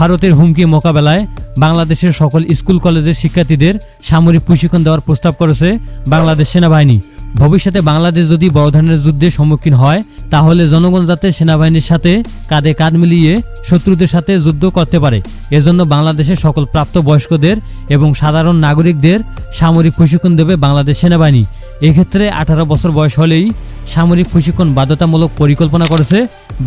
ভারতের হুমকি মোকাবেলায় বাংলাদেশের সকল স্কুল কলেজের শিক্ষার্থীদের সামরিক প্রশিক্ষণ দেওয়ার প্রস্তাব করেছে বাংলাদেশ সেনাবাহিনী। ভবিষ্যতে বাংলাদেশ যদি বড় ধরনের যুদ্ধের সম্মুখীন হয় তাহলে জনগণ যাতে সেনাবাহিনীর সাথে কাঁধে কাঁধ মিলিয়ে শত্রুদের সাথে যুদ্ধ করতে পারে, এজন্য বাংলাদেশের সকল প্রাপ্তবয়স্কদের এবং সাধারণ নাগরিকদের সামরিক প্রশিক্ষণ দেবে বাংলাদেশ সেনাবাহিনী। এক্ষেত্রে 18 বছর বয়স হলেই সামরিক প্রশিক্ষণ বাধ্যতামূলক পরিকল্পনা করেছে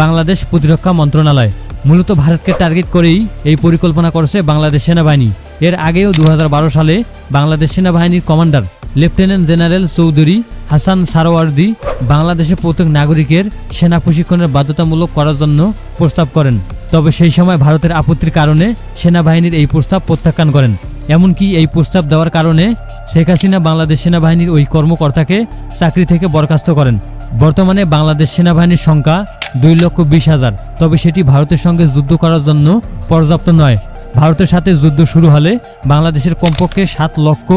বাংলাদেশ প্রতিরক্ষা মন্ত্রণালয়। মূলত ভারতকে টার্গেট করেই এই পরিকল্পনা করেছে বাংলাদেশ সেনাবাহিনী। এর আগেও 2012 সালে বাংলাদেশ সেনাবাহিনীর commander lieutenant general Chowdhury Hasan Sarwardi বাংলাদেশের প্রত্যেক নাগরিকের সেনা প্রশিক্ষণের বাধ্যতামূলক করার জন্য প্রস্তাব করেন। তবে সেই সময় ভারতের আপত্তির কারণে সেনাবাহিনীর এই প্রস্তাব প্রত্যাখ্যান করেন। এমনকি এই প্রস্তাব দেওয়ার কারণে শেখ হাসিনা বাংলাদেশ সেনাবাহিনীর ওই কর্মকর্তাকে চাকরি থেকে বরখাস্ত করেন। বর্তমানে বাংলাদেশ সেনাবাহিনীর সংখ্যা 2,20,000, তবে সেটি ভারতের সঙ্গে যুদ্ধ করার জন্য পর্যাপ্ত নয়। ভারতের সাথে যুদ্ধ শুরু হলে বাংলাদেশের কমপক্ষে 7 লক্ষ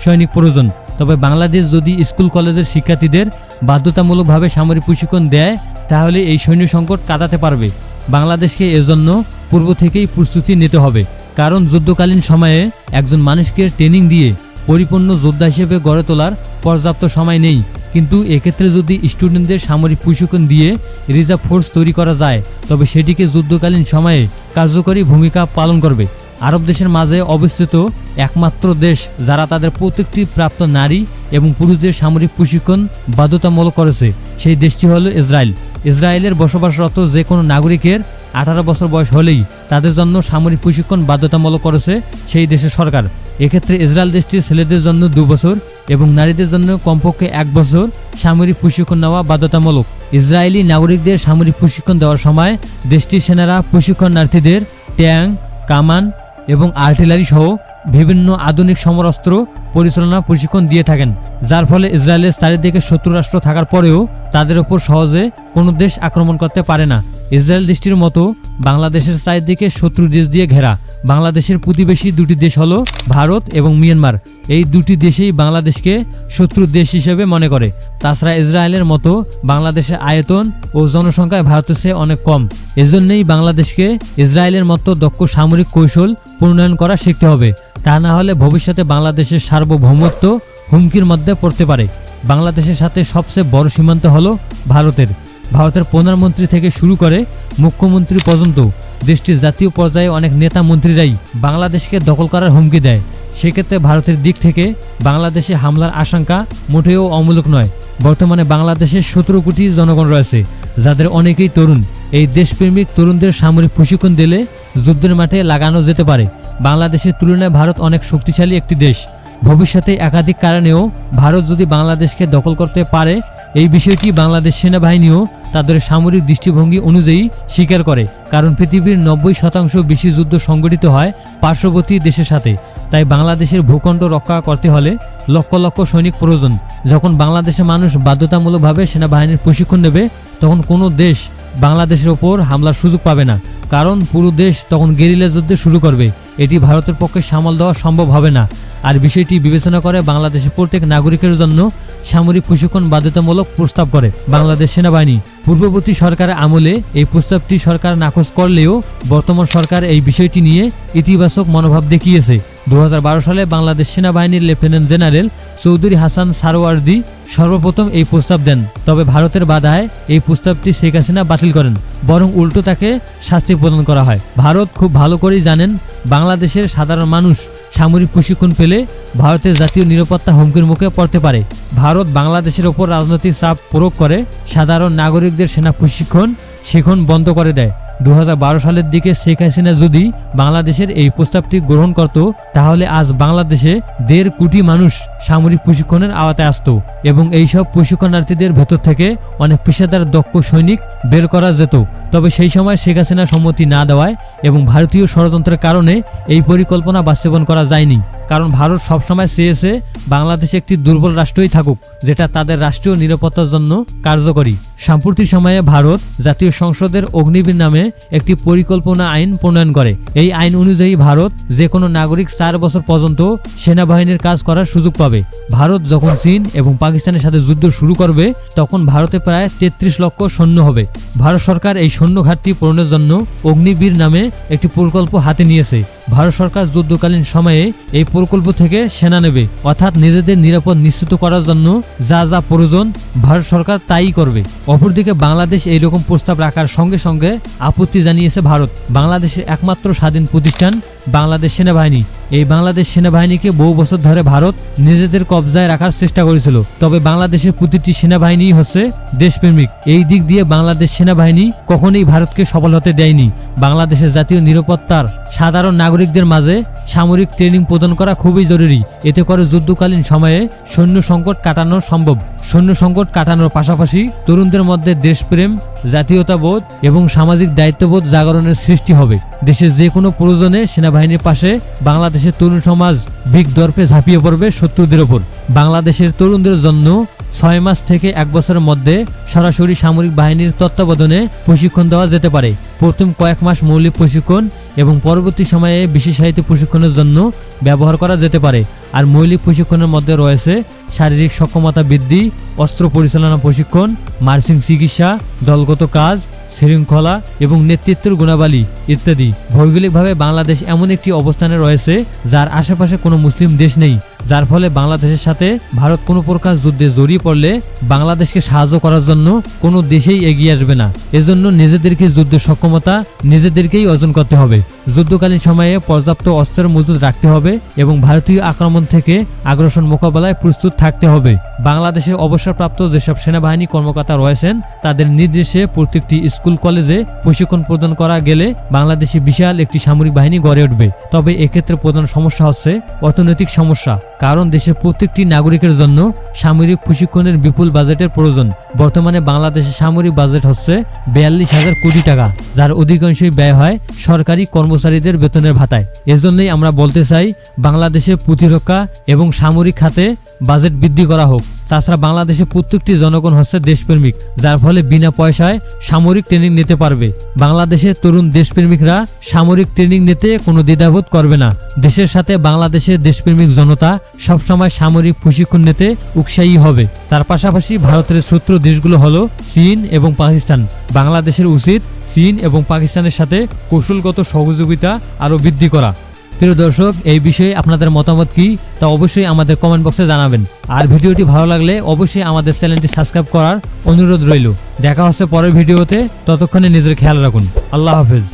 সৈনিক প্রয়োজন। তবে বাংলাদেশ যদি স্কুল কলেজের শিক্ষার্থীদের বাধ্যতামূলকভাবে সামরিক প্রশিক্ষণ দেয় তাহলে এই সৈন্য সংকট কাটাতে পারবে। বাংলাদেশকে এজন্য পূর্ব থেকেই প্রস্তুতি নিতে হবে, কারণ যুদ্ধকালীন সময়ে একজন মানুষকে ট্রেনিং দিয়ে পরিপূর্ণ যোদ্ধা হিসেবে গড়ে তোলার পর্যাপ্ত সময় নেই। কিন্তু এক্ষেত্রে যদি স্টুডেন্টদের সামরিক প্রশিক্ষণ দিয়ে রিজার্ভ ফোর্স তৈরি করা যায় তবে সেটিকে যুদ্ধকালীন সময়ে কার্যকরী ভূমিকা পালন করবে। আরব দেশের মাঝে অবস্থিত একমাত্র দেশ যারা তাদের প্রত্যেকটি প্রাপ্ত নারী এবং পুরুষদের সামরিক প্রশিক্ষণ বাধ্যতামূলক করেছে সেই দেশটি হল ইসরায়েল। ইসরায়েলের বসবাসরত যে কোনো নাগরিকের 18 বছর বয়স হলেই তাদের জন্য সামরিক প্রশিক্ষণ বাধ্যতামূলক করেছে সেই দেশের সরকার। এক্ষেত্রে ইসরায়েল দেশটির ছেলেদের জন্য 2 বছর এবং নারীদের জন্য কমপক্ষে 1 বছর সামরিক প্রশিক্ষণ নেওয়া বাধ্যতামূলক। ইসরায়েলি নাগরিকদের সামরিক প্রশিক্ষণ দেওয়ার সময় দেশটির সেনারা প্রশিক্ষণার্থীদের ট্যাঙ্ক, কামান এবং আর্টিলারি সহ বিভিন্ন আধুনিক সমরাস্ত্র পরিচালনা প্রশিক্ষণ দিয়ে থাকেন, যার ফলে ইসরায়েলের চারিদিকে শত্রু রাষ্ট্র থাকার পরেও তাদের ওপর সহজে কোনো দেশ আক্রমণ করতে পারে না। ইসরায়েল দেশটির মতো বাংলাদেশের চারিদিকে শত্রু দেশ দিয়ে ঘেরা। বাংলাদেশের প্রতিবেশী 2টি দেশ হলো ভারত এবং মিয়ানমার। এই 2টি দেশেই বাংলাদেশকে শত্রু দেশ হিসেবে মনে করে। তাছাড়া ইসরায়েলের মতো বাংলাদেশের আয়তন ও জনসংখ্যায় ভারতের চেয়ে অনেক কম। এজন্যই বাংলাদেশকে ইসরায়েলের মতো দক্ষ সামরিক কৌশল প্রণয়ন করা শিখতে হবে, তা না হলে ভবিষ্যতে বাংলাদেশের সার্বভৌমত্ব হুমকির মধ্যে পড়তে পারে। বাংলাদেশের সাথে সবচেয়ে বড় সীমান্ত হলো ভারতের। ভারতের প্রধানমন্ত্রী থেকে শুরু করে মুখ্যমন্ত্রী পর্যন্ত দেশটির জাতীয় পর্যায়ে অনেক নেতা মন্ত্রীরাই বাংলাদেশকে দখল করার হুমকি দেয়। সেক্ষেত্রে ভারতের দিক থেকে বাংলাদেশে হামলার আশঙ্কা মোটেও অমূলক নয়। বর্তমানে বাংলাদেশে 17 কোটি জনগণ রয়েছে, যাদের অনেকেই তরুণ। এই দেশপ্রেমিক তরুণদের সামরিক প্রশিক্ষণ দিলে যুদ্ধের মাঠে লাগানো যেতে পারে। বাংলাদেশের তুলনায় ভারত অনেক শক্তিশালী একটি দেশ। ভবিষ্যতে একাধিক কারণেও ভারত যদি বাংলাদেশকে দখল করতে পারে এই বিষয়টি বাংলাদেশ সেনাবাহিনীও তাদের সামরিক দৃষ্টিভঙ্গি অনুযায়ী স্বীকার করে, কারণ পৃথিবীর 90% বেশি যুদ্ধ সংগঠিত হয় পার্শ্ববর্তী দেশের সাথে। তাই বাংলাদেশের ভূখণ্ড রক্ষা করতে হলে লক্ষ লক্ষ সৈনিক প্রয়োজন। যখন বাংলাদেশের মানুষ বাধ্যতামূলকভাবে সেনাবাহিনীর প্রশিক্ষণ নেবে তখন কোনো দেশ বাংলাদেশের ওপর হামলার সুযোগ পাবে না, কারণ পুরো দেশ তখন গেরিলা যুদ্ধ শুরু করবে। এটি ভারতের পক্ষে সামাল দেওয়া সম্ভব হবে না। আর বিষয়টি বিবেচনা করে বাংলাদেশের প্রত্যেক নাগরিকের জন্য সামরিক প্রশিক্ষণ বাধ্যতামূলক প্রস্তাব করে বাংলাদেশ সেনাবাহিনী। পূর্ববর্তী সরকারের আমলে এই প্রস্তাবটি সরকার নাকচ করলেও বর্তমান সরকার এই বিষয়টি নিয়ে ইতিবাচক মনোভাব দেখিয়েছে। 2012 সালে বাংলাদেশ সেনাবাহিনীর লেফটেন্যান্ট জেনারেল চৌধুরী হাসান সারোয়ার্দী সর্বপ্রথম এই প্রস্তাব দেন। তবে ভারতের বাধায় এই প্রস্তাবটি শেখ হাসিনা বাতিল করেন, বরং উল্টো তাকে শাস্তি প্রদান করা হয়। ভারত খুব ভালো করেই জানেন বাংলাদেশের সাধারণ মানুষ সামরিক প্রশিক্ষণ পেলে ভারতের জাতীয় নিরাপত্তা হুমকির মুখে পড়তে পারে। ভারত বাংলাদেশের ওপর রাজনৈতিক চাপ প্রয়োগ করে সাধারণ নাগরিকদের সেনা প্রশিক্ষণ শেখন বন্ধ করে দেয়। 2012 সালের দিকে শেখ হাসিনা যদি বাংলাদেশের এই প্রস্তাবটি গ্রহণ করত তাহলে আজ বাংলাদেশে 1.5 কোটি মানুষ সামরিক প্রশিক্ষণের আওতায় আসত এবং এইসব প্রশিক্ষণার্থীদের ভেতর থেকে অনেক পেশাদার দক্ষ সৈনিক বের করা যেত। তবে সেই সময় শেখ হাসিনা সম্মতি না দেওয়ায় এবং ভারতীয় ষড়যন্ত্রের কারণে এই পরিকল্পনা বাস্তবায়ন করা যায়নি। কারণ ভারত সবসময় চেয়েছে বাংলাদেশ একটি দুর্বল রাষ্ট্রই থাকুক, যেটা তাদের রাষ্ট্রীয় নিরাপত্তার জন্য কার্যকরী। সাম্প্রতিক সময়ে ভারত জাতীয় সংসদের অগ্নিবীর নামে একটি পরিকল্পনা আইন প্রণয়ন করে। এই আইন অনুযায়ী ভারত যে কোনো নাগরিক 4 বছর পর্যন্ত সেনাবাহিনীর কাজ করার সুযোগ পাবে। ভারত যখন চীন এবং পাকিস্তানের সাথে যুদ্ধ শুরু করবে তখন ভারতে প্রায় 33 লক্ষ সৈন্য হবে। ভারত সরকার এই সৈন্য ঘাটতি পূরণের জন্য অগ্নিবীর নামে একটি প্রকল্প হাতে নিয়েছে। ভারত সরকার যুদ্ধকালীন সময়ে এই প্রকল্প থেকে সেনা নেবে, অর্থাৎ নিজেদের নিরাপদ নিশ্চিত করার জন্য যা যা প্রয়োজন ভারত সরকার তাই করবে। অপরদিকে বাংলাদেশ এইরকম প্রস্তাব রাখার সঙ্গে সঙ্গে আপত্তি জানিয়েছে ভারত। বাংলাদেশের একমাত্র স্বাধীন প্রতিষ্ঠান বাংলাদেশ সেনাবাহিনী। এই বাংলাদেশ সেনাবাহিনীকে বহু বছর ধরে ভারত নিজেদের কবজায় রাখার চেষ্টা করেছিল। তবে বাংলাদেশের প্রতিটি সেনাবাহিনী হচ্ছে দেশপ্রেমিক। এই দিক দিয়ে বাংলাদেশ সেনাবাহিনী কখনোই ভারতকে সফল হতে দেয়নি। বাংলাদেশের জাতীয় নিরাপত্তার সাধারণ নাগরিকদের মাঝে সামরিক ট্রেনিং প্রদান করা খুবই জরুরি। এতে করে যুদ্ধকালীন সময়ে সৈন্য সংকট কাটানো সম্ভব। সৈন্য সংকট কাটানোর পাশাপাশি তরুণদের মধ্যে দেশপ্রেম, জাতীয়তাবোধ এবং সামাজিক দায়িত্ববোধ জাগরণের সৃষ্টি হবে। দেশের যে কোনো প্রয়োজনে সেনাবাহিনীর পাশে বাংলাদেশের তরুণ সমাজ ভিক দর্পে ঝাঁপিয়ে পড়বে শত্রুদের ওপর। বাংলাদেশের তরুণদের জন্য 6 মাস থেকে 1 বছরের মধ্যে সরাসরি সামরিক বাহিনীর তত্ত্বাবধানে প্রশিক্ষণ দেওয়া যেতে পারে। প্রথম কয়েক মাস মৌলিক প্রশিক্ষণ এবং পরবর্তী সময়ে বিশেষায়িত প্রশিক্ষণের জন্য ব্যবহার করা যেতে পারে। আর মৌলিক প্রশিক্ষণের মধ্যে রয়েছে শারীরিক সক্ষমতা বৃদ্ধি, অস্ত্র পরিচালনা প্রশিক্ষণ, মার্চিং চিকিৎসা, দলগত কাজ, শৃঙ্খলা এবং নেতৃত্বের গুণাবলী ইত্যাদি। ভৌগোলিকভাবে বাংলাদেশ এমন একটি অবস্থানে রয়েছে যার আশেপাশে কোনো মুসলিম দেশ নেই, যার ফলে বাংলাদেশের সাথে ভারত কোনো প্রকার যুদ্ধে জড়িয়ে পড়লে বাংলাদেশকে সাহায্য করার জন্য কোনো দেশেই এগিয়ে আসবে না। এজন্য নিজেদেরকে যুদ্ধ সক্ষমতা নিজেদেরকেই অর্জন করতে হবে। যুদ্ধকালীন সময়ে পর্যাপ্ত অস্ত্রের মজুদ রাখতে হবে এবং ভারতীয় আক্রমণ থেকে আগ্রাসন মোকাবেলায় প্রস্তুত থাকতে হবে। বাংলাদেশের অবসরপ্রাপ্ত যেসব সেনাবাহিনী কর্মকর্তা রয়েছেন তাদের নির্দেশে প্রত্যেকটি স্কুল কলেজে প্রশিক্ষণ প্রদান করা গেলে বাংলাদেশে বিশাল একটি সামরিক বাহিনী গড়ে উঠবে। তবে এক্ষেত্রে প্রধান সমস্যা হচ্ছে অর্থনৈতিক সমস্যা, কারণ দেশের প্রত্যেকটি নাগরিকের জন্য সামরিক প্রশিক্ষণের বিপুল বাজেটের প্রয়োজন। বর্তমানে বাংলাদেশের সামরিক বাজেট হচ্ছে 42,000 কোটি টাকা, যার অধিকাংশই ব্যয় হয় সরকারি কর্মচারীদের বেতনের ভাতায়। এজন্যই আমরা বলতে চাই বাংলাদেশের প্রতিরক্ষা এবং সামরিক খাতে বাজেট বৃদ্ধি করা হোক। তাছাড়া বাংলাদেশের প্রত্যেকটি জনগণ হচ্ছে দেশপ্রেমিক, যার ফলে বিনা পয়সায় সামরিক ট্রেনিং নিতে পারবে। বাংলাদেশের তরুণ দেশপ্রেমিকরা সামরিক ট্রেনিং নিতে কোনো দ্বিধাবোধ করবে না। দেশের সাথে বাংলাদেশের দেশপ্রেমিক জনতা সবসময় সামরিক প্রশিক্ষণ নিতে উৎসাহী হবে। তার পাশাপাশি ভারতের শত্রু দেশগুলো হলো চীন এবং পাকিস্তান। বাংলাদেশের উচিত চীন এবং পাকিস্তানের সাথে কৌশলগত সহযোগিতা আরও বৃদ্ধি করা। প্রিয় দর্শক, এই বিষয়ে আপনাদের মতামত কি তা অবশ্যই আমাদের কমেন্ট বক্সে জানাবেন। আর ভিডিওটি ভালো লাগলে অবশ্যই আমাদের চ্যানেলটি সাবস্ক্রাইব করার অনুরোধ রইল। দেখা হচ্ছে পরের ভিডিওতে, ততক্ষণে নিজের খেয়াল রাখুন। আল্লাহ হাফেজ।